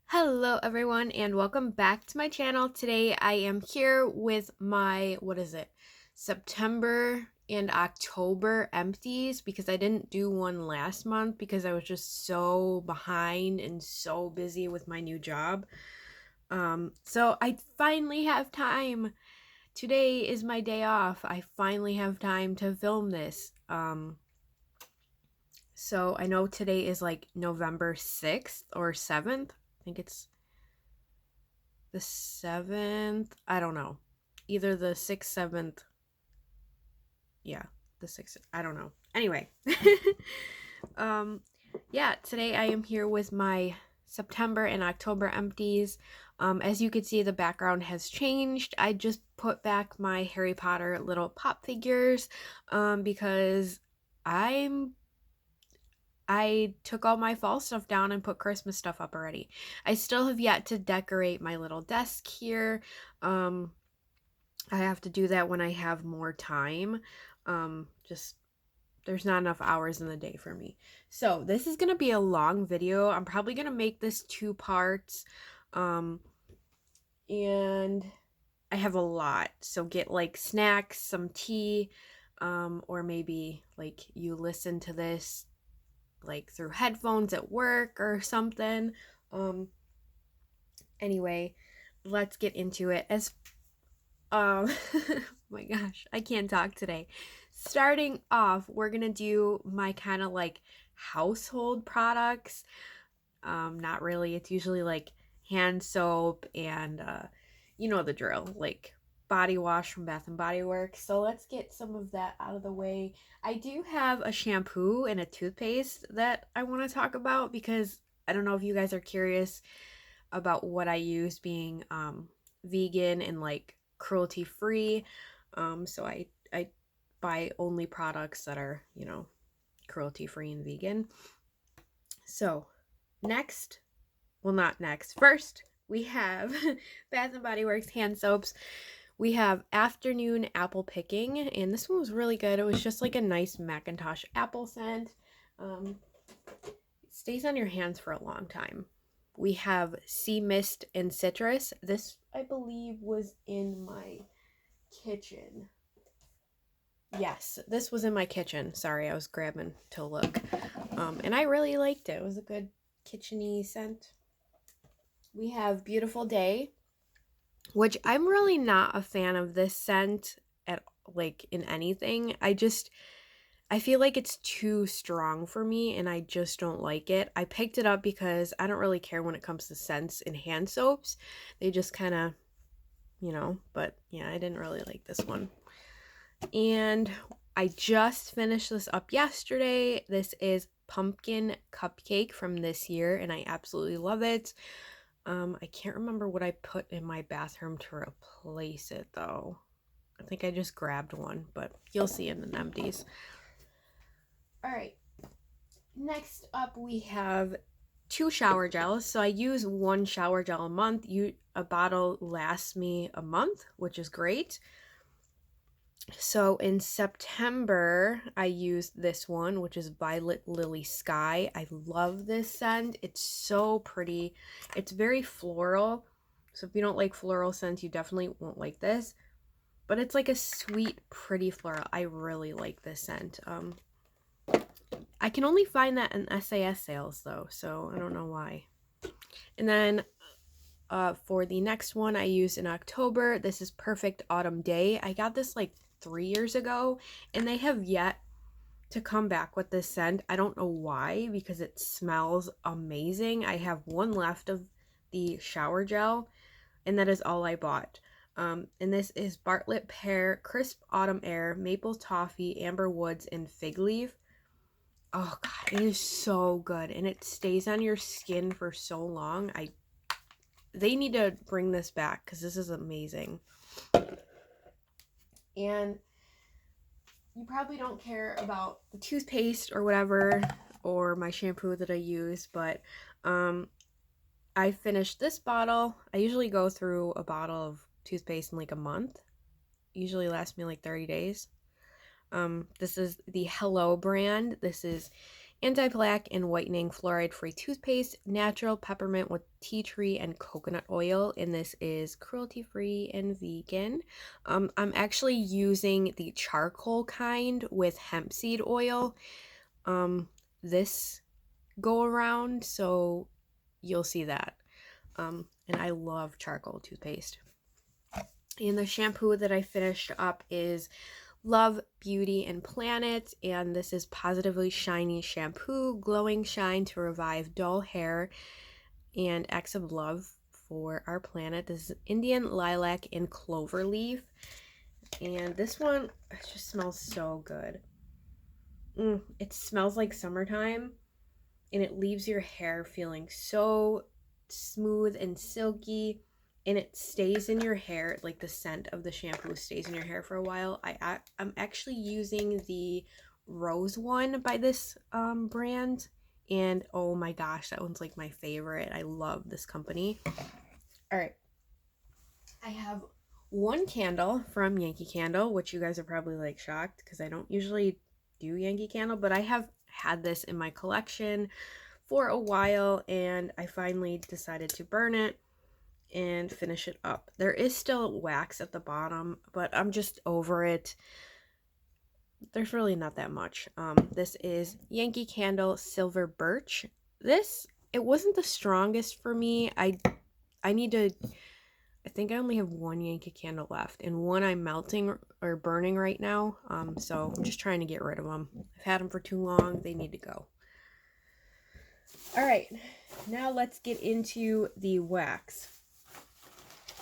Hello everyone and welcome back to my channel. Today I am here with my, September and October empties because I didn't do one last month because I was just so behind and so busy with my new job. So I finally have time. Today is my day off. I finally have time to film this. So I know today is like November 6th or 7th. I think it's the 7th. I don't know. Either the 6th, 7th. Yeah, the 6th. I don't know. Anyway. um yeah, today I am here with my September and October empties. As you can see, the background has changed. I just put back my Harry Potter little pop figures because I'm I took all my fall stuff down and put Christmas stuff up already. I still have yet to decorate my little desk here. Um, I have to do that when I have more time. Just there's not enough hours in the day for me. So this is gonna be a long video. I'm probably gonna make this two parts. Um, and I have a lot. So get like snacks, some tea, or maybe like you listen to this like through headphones at work or something. Um anyway, let's get into it. As oh my gosh, I can't talk today. Starting off, we're going to do my kind of like household products. Not really. It's usually like hand soap and you know the drill, like body wash from Bath and Body Works. So let's get some of that out of the way. I do have a shampoo and a toothpaste that I want to talk about because I don't know if you guys are curious about what I use being vegan and like cruelty free. So I buy only products that are, cruelty free and vegan. So, next, well, not next. First, we have Bath and Body Works hand soaps. We have Afternoon Apple Picking, and this one was really good. It was just like a nice Macintosh apple scent. It stays on your hands for a long time. We have Sea Mist and Citrus. This, I believe, was in my kitchen. Yes, this was in my kitchen. Sorry, I was grabbing to look. And I really liked it. It was a good kitcheny scent. We have Beautiful Day, which I'm really not a fan of this scent at like in anything. I feel like it's too strong for me and I just don't like it. I picked it up because I don't really care when it comes to scents in hand soaps. They just kind of, but yeah, I didn't really like this one. And I just finished this up yesterday. This is Pumpkin Cupcake from this year and I absolutely love it. I can't remember what I put in my bathroom to replace it though. I think I just grabbed one, but you'll see in the empties. All right. Next up, we have two shower gels. So I use one shower gel a month. A bottle lasts me a month, which is great. So in September, I used this one, which is Violet Lily Sky. I love this scent. It's so pretty. It's very floral. So if you don't like floral scents, you definitely won't like this. But it's like a sweet, pretty floral. I really like this scent. I can only find that in SAS sales though, so I don't know why. And then for the next one I used in October, this is Perfect Autumn Day. I got this like 3 years ago and they have yet to come back with this scent. I don't know why because it smells amazing. I have one left of the shower gel and that is all I bought. And this is Bartlett Pear, Crisp Autumn Air, Maple Toffee, Amber Woods, and Fig Leaf. Oh god, it is so good and it stays on your skin for so long. They need to bring this back because this is amazing. And you probably don't care about the toothpaste or whatever or my shampoo that I use, but I finished this bottle. I usually go through a bottle of toothpaste in like a month. Usually lasts me like 30 days. This is the Hello brand. This is Anti-plaque and whitening fluoride-free toothpaste, natural peppermint with tea tree and coconut oil, and this is cruelty-free and vegan. I'm actually using the charcoal kind with hemp seed oil this go around, so you'll see that. And I love charcoal toothpaste. And the shampoo that I finished up is Love, Beauty, and Planet, and this is Positively Shiny Shampoo, glowing shine to revive dull hair, and acts of love for our planet. This is Indian Lilac and Clover Leaf, and this one just smells so good. It smells like summertime, and it leaves your hair feeling so smooth and silky, and it stays in your hair, like the scent of the shampoo stays in your hair for a while. I'm actually using the rose one by this brand, and oh my gosh, that one's like my favorite. I love this company. All right, I have one candle from Yankee Candle, which you guys are probably like shocked because I don't usually do Yankee Candle, but I have had this in my collection for a while, and I finally decided to burn it and finish it up. There is still wax at the bottom, but I'm just over it. There's really not that much. This is Yankee Candle Silver Birch. It wasn't the strongest for me. I think I only have one Yankee Candle left, and one I'm melting or burning right now. So I'm just trying to get rid of them. I've had them for too long. They need to go. All right, now let's get into the wax.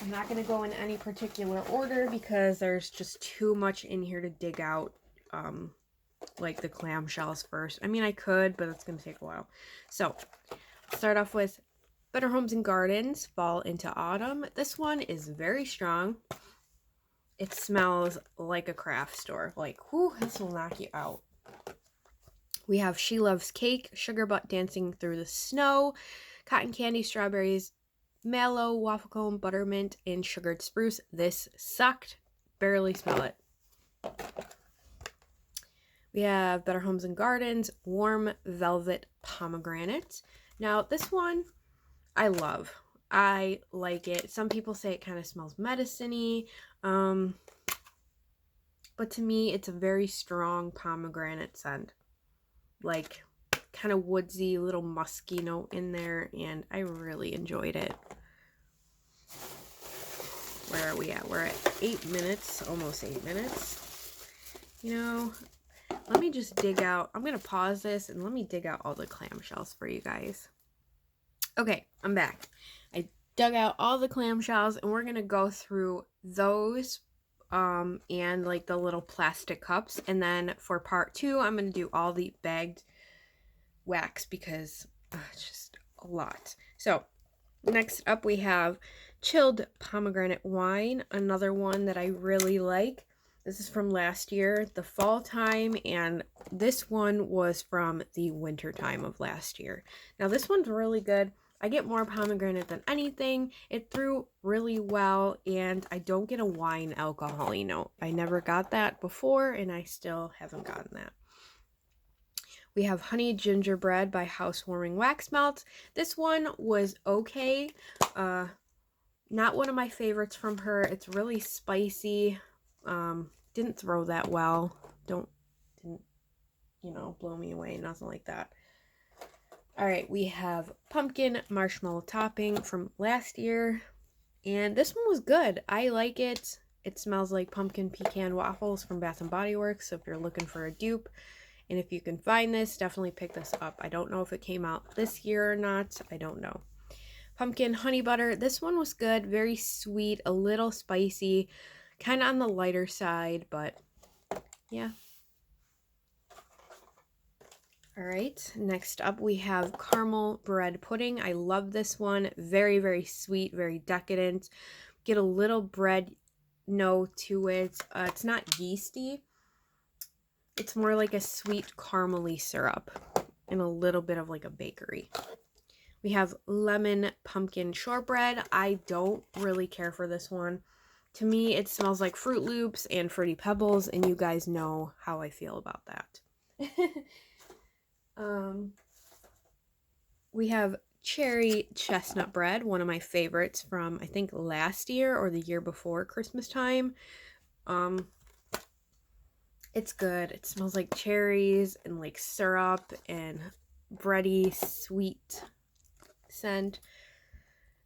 I'm not going to go in any particular order because there's just too much in here to dig out, like the clamshells first. I mean, I could, but it's going to take a while. So, start off with Better Homes and Gardens, Fall into Autumn. This one is very strong. It smells like a craft store. Like, whoo, this will knock you out. We have She Loves Cake, Sugar Butt Dancing Through the Snow, Cotton Candy Strawberries, Mallow, Waffle Cone, Buttermint, and Sugared Spruce. This sucked. Barely smell it. We have Better Homes and Gardens, Warm Velvet Pomegranate. Now, this one I love. I like it. Some people say it kind of smells medicine-y. But to me, it's a very strong pomegranate scent. Like, kind of woodsy, little musky note in there, and I really enjoyed it. Where are we at? We're at 8 minutes, almost 8 minutes. You know, let me just dig out. I'm going to pause this and let me dig out all the clamshells for you guys. Okay, I'm back. I dug out all the clamshells, and we're going to go through those and like the little plastic cups. And then for part 2, I'm going to do all the bagged wax because it's just a lot. So next up we have Chilled Pomegranate Wine, another one that I really like. This is from last year, the fall time, and this one was from the winter time of last year. Now this one's really good. I get more pomegranate than anything. It threw really well, and I don't get a wine alcohol-y note. I never got that before, and I still haven't gotten that. We have Honey Gingerbread by Housewarming Wax Melt. This one was okay. Not one of my favorites from her. It's really spicy. Didn't throw that well. Didn't, blow me away. Nothing like that. All right, we have Pumpkin Marshmallow Topping from last year. And this one was good. I like it. It smells like pumpkin pecan waffles from Bath & Body Works. So if you're looking for a dupe, and if you can find this, definitely pick this up. I don't know if it came out this year or not. I don't know. Pumpkin Honey Butter. This one was good. Very sweet. A little spicy. Kind of on the lighter side, but yeah. All right. Next up, we have Caramel Bread Pudding. I love this one. Very, very sweet. Very decadent. Get a little bread note to it. It's not yeasty. It's more like a sweet caramely syrup and a little bit of like a bakery. We have Lemon Pumpkin Shortbread. I don't really care for this one. To me, it smells like Fruit Loops and Fruity Pebbles, and you guys know how I feel about that. We have cherry chestnut bread, one of my favorites from I think last year or the year before Christmas time. Um, it's good. It smells like cherries and like syrup and bready, sweet scent.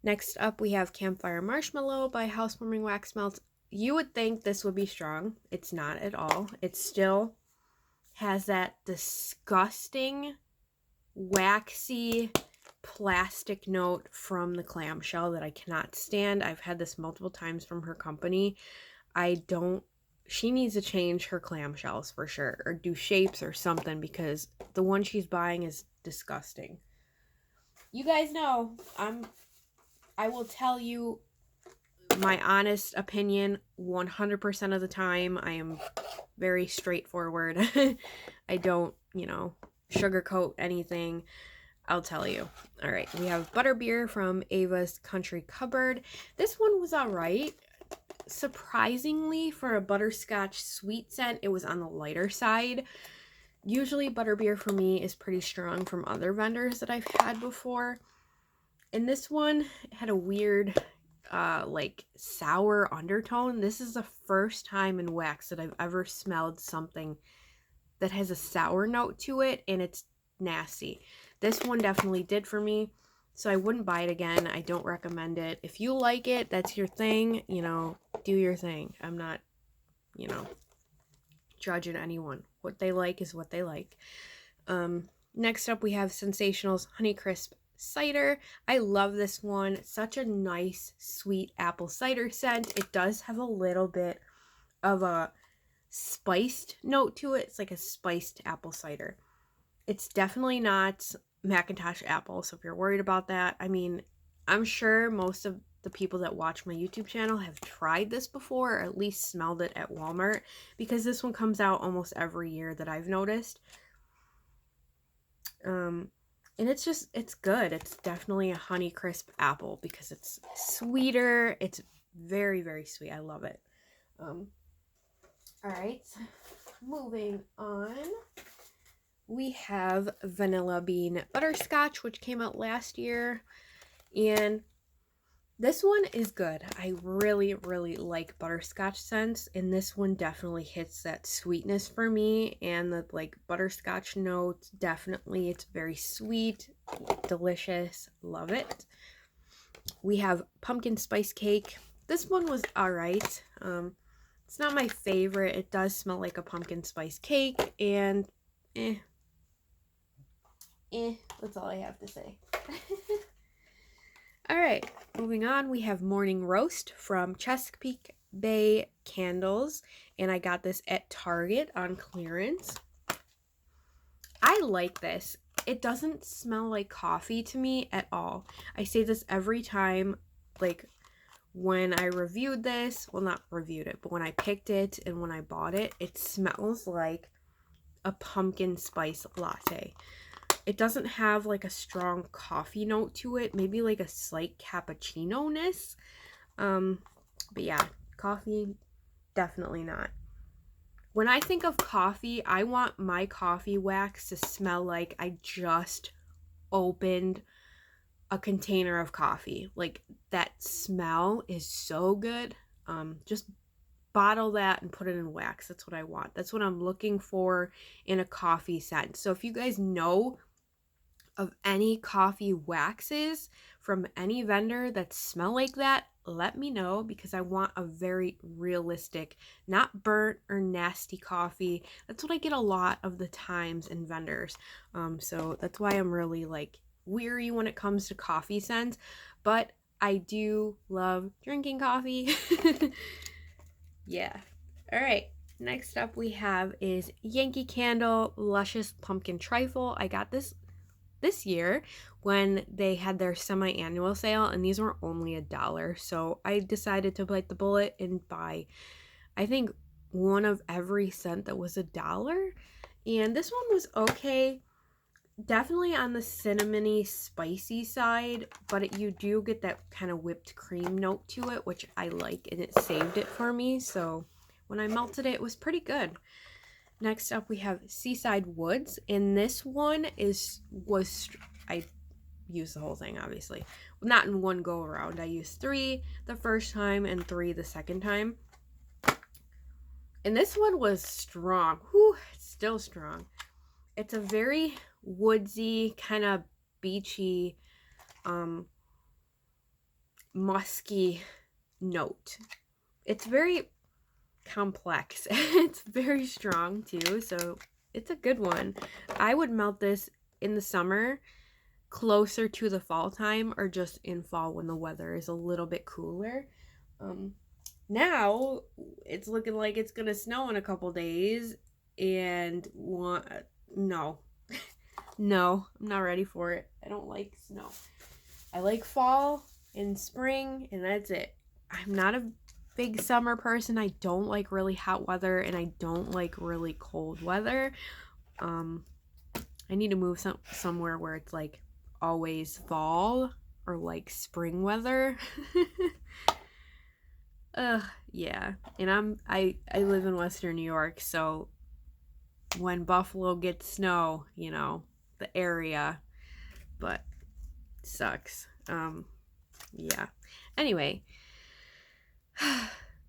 Next up, we have Campfire Marshmallow by Housewarming Wax Melts. You would think this would be strong. It's not at all. It still has that disgusting, waxy plastic note from the clamshell that I cannot stand. I've had this multiple times from her company. She needs to change her clamshells for sure, or do shapes or something, because the one she's buying is disgusting. You guys know, I will tell you my honest opinion 100% of the time. I am very straightforward. I don't, sugarcoat anything. I'll tell you. All right, we have Butterbeer from Ava's Country Cupboard. This one was all right. Surprisingly, for a butterscotch sweet scent, it was on the lighter side. Usually butterbeer for me is pretty strong from other vendors that I've had before. And this one had a weird like sour undertone. This is the first time in wax that I've ever smelled something that has a sour note to it, and it's nasty. This one definitely did for me, so I wouldn't buy it again. I don't recommend it. If you like it, that's your thing, do your thing. I'm not, judging anyone. What they like is what they like. Next up, we have Sensational's Honeycrisp Cider. I love this one. Such a nice, sweet apple cider scent. It does have a little bit of a spiced note to it. It's like a spiced apple cider. It's definitely not Macintosh apple, so if you're worried about that, I mean, I'm sure most of the people that watch my YouTube channel have tried this before, or at least smelled it at Walmart, because this one comes out almost every year that I've noticed. And it's good. It's definitely a Honeycrisp apple because it's sweeter. It's very, very sweet. I love it. All right, moving on. We have Vanilla Bean Butterscotch, which came out last year, and this one is good. I really, really like butterscotch scents, and this one definitely hits that sweetness for me, and the like butterscotch notes, definitely. It's very sweet, delicious, love it. We have Pumpkin Spice Cake. This one was all right. It's not my favorite. It does smell like a pumpkin spice cake, and that's all I have to say. All right, moving on, we have Morning Roast from Chesapeake Bay Candles, and I got this at Target on clearance. I like this. It doesn't smell like coffee to me at all. I say this every time, like when I reviewed this, well, not reviewed it, but when I picked it and when I bought it, it smells like a pumpkin spice latte. It doesn't have like a strong coffee note to it, maybe like a slight cappuccino-ness. But yeah, coffee, definitely not. When I think of coffee, I want my coffee wax to smell like I just opened a container of coffee. Like, that smell is so good. Just bottle that and put it in wax. That's what I want. That's what I'm looking for in a coffee scent. So if you guys know of any coffee waxes from any vendor that smell like that, let me know, because I want a very realistic, not burnt or nasty coffee. That's what I get a lot of the times in vendors. So that's why I'm really like weary when it comes to coffee scents, but I do love drinking coffee. Yeah. All right. Next up we have is Yankee Candle Luscious Pumpkin Trifle. I got this year when they had their semi-annual sale, and these were only $1. So I decided to bite the bullet and buy, I think, one of every scent that was $1. And this one was okay. Definitely on the cinnamony, spicy side, but you do get that kind of whipped cream note to it, which I like, and it saved it for me. So when I melted it, it was pretty good. Next up, we have Seaside Woods, and this one I used the whole thing, obviously. Not in one go around. I used 3 the first time and 3 the second time. And this one was strong. Whew, it's still strong. It's a very woodsy, kind of beachy, musky note. It's very complex. It's very strong too, so it's a good one. I would melt this in the summer, closer to the fall time, or just in fall when the weather is a little bit cooler. Now it's looking like it's gonna snow in a couple days, and no, no, I'm not ready for it. I don't like snow. I like fall and spring, and that's it. I'm not a big summer person. I don't like really hot weather, and I don't like really cold weather. I need to move somewhere where it's like always fall or like spring weather. Yeah. And I live in Western New York, so when Buffalo gets snow, the area, but sucks. Yeah. Anyway,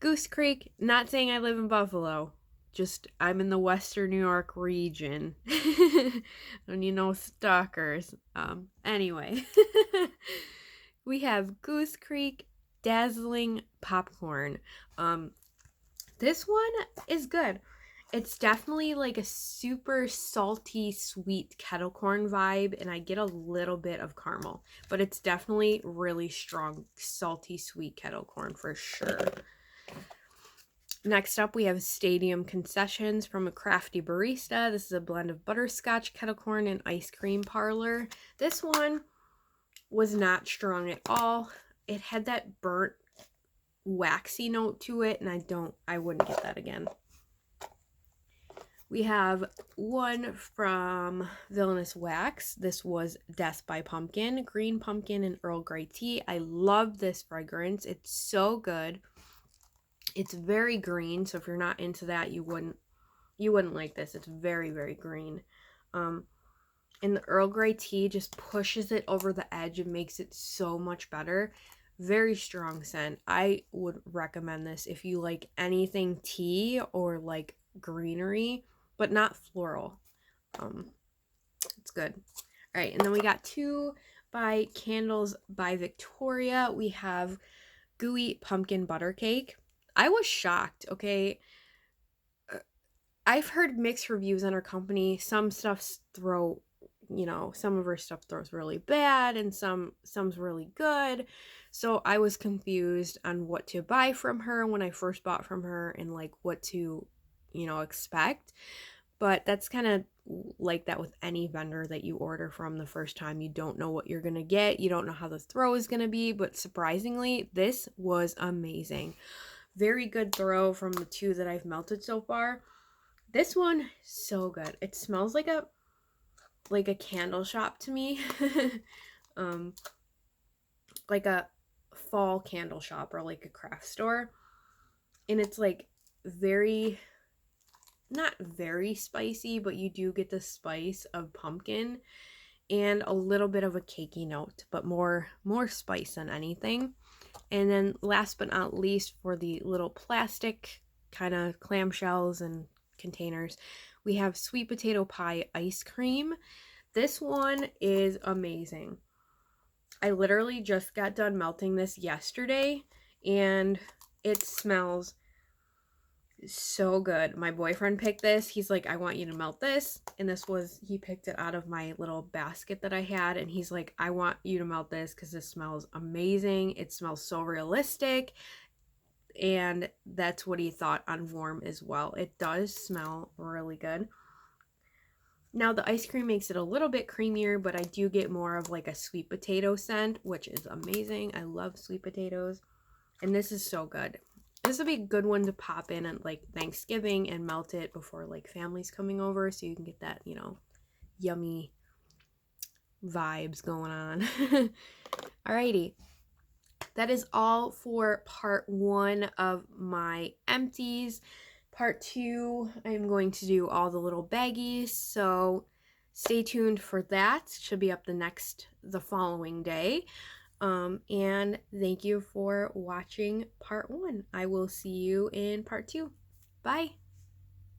Goose Creek, not saying I live in Buffalo, just I'm in the Western New York region. And stalkers. Anyway, we have Goose Creek Dazzling Popcorn. This one is good. It's definitely like a super salty, sweet kettle corn vibe, and I get a little bit of caramel, but it's definitely really strong, salty, sweet kettle corn for sure. Next up, we have Stadium Concessions from a Crafty Barista. This is a blend of butterscotch, kettle corn, and ice cream parlor. This one was not strong at all. It had that burnt, waxy note to it, and I wouldn't get that again. We have one from Villainous Wax. This was Death by Pumpkin, green pumpkin and Earl Grey tea. I love this fragrance. It's so good. It's very green, so if you're not into that, you wouldn't like this. It's very, very green. And the Earl Grey tea just pushes it over the edge and makes it so much better. Very strong scent. I would recommend this if you like anything tea or like greenery, but not floral. It's good. All right, and then we got 2 by Candles by Victoria. We have Gooey Pumpkin Butter Cake. I was shocked, okay? I've heard mixed reviews on her company. Some stuff some of her stuff throws really bad, and some's really good. So I was confused on what to buy from her when I first bought from her, and like what to, expect. But that's kind of like that with any vendor that you order from the first time. You don't know what you're gonna get. You don't know how the throw is gonna be, but surprisingly, this was amazing. Very good throw from the 2 that I've melted so far. This one, so good. It smells like a candle shop to me. Like a fall candle shop or like a craft store. And it's like not very spicy, but you do get the spice of pumpkin and a little bit of a cakey note, but more spice than anything. And then last but not least, for the little plastic kind of clamshells and containers, we have sweet potato pie ice cream. This one is amazing. I literally just got done melting this yesterday, and it smells so good. My boyfriend picked this. He's like, I want you to melt this. And he picked it out of my little basket that I had. And he's like, I want you to melt this because this smells amazing. It smells so realistic. And that's what he thought on warm as well. It does smell really good. Now the ice cream makes it a little bit creamier, but I do get more of like a sweet potato scent, which is amazing. I love sweet potatoes. And this is so good. This would be a good one to pop in at like Thanksgiving and melt it before like family's coming over, so you can get that, yummy vibes going on. Alrighty. That is all for part 1 of my empties. Part two, I'm going to do all the little baggies, so stay tuned for that. Should be up the following day. And thank you for watching part one. I will see you in part two. Bye.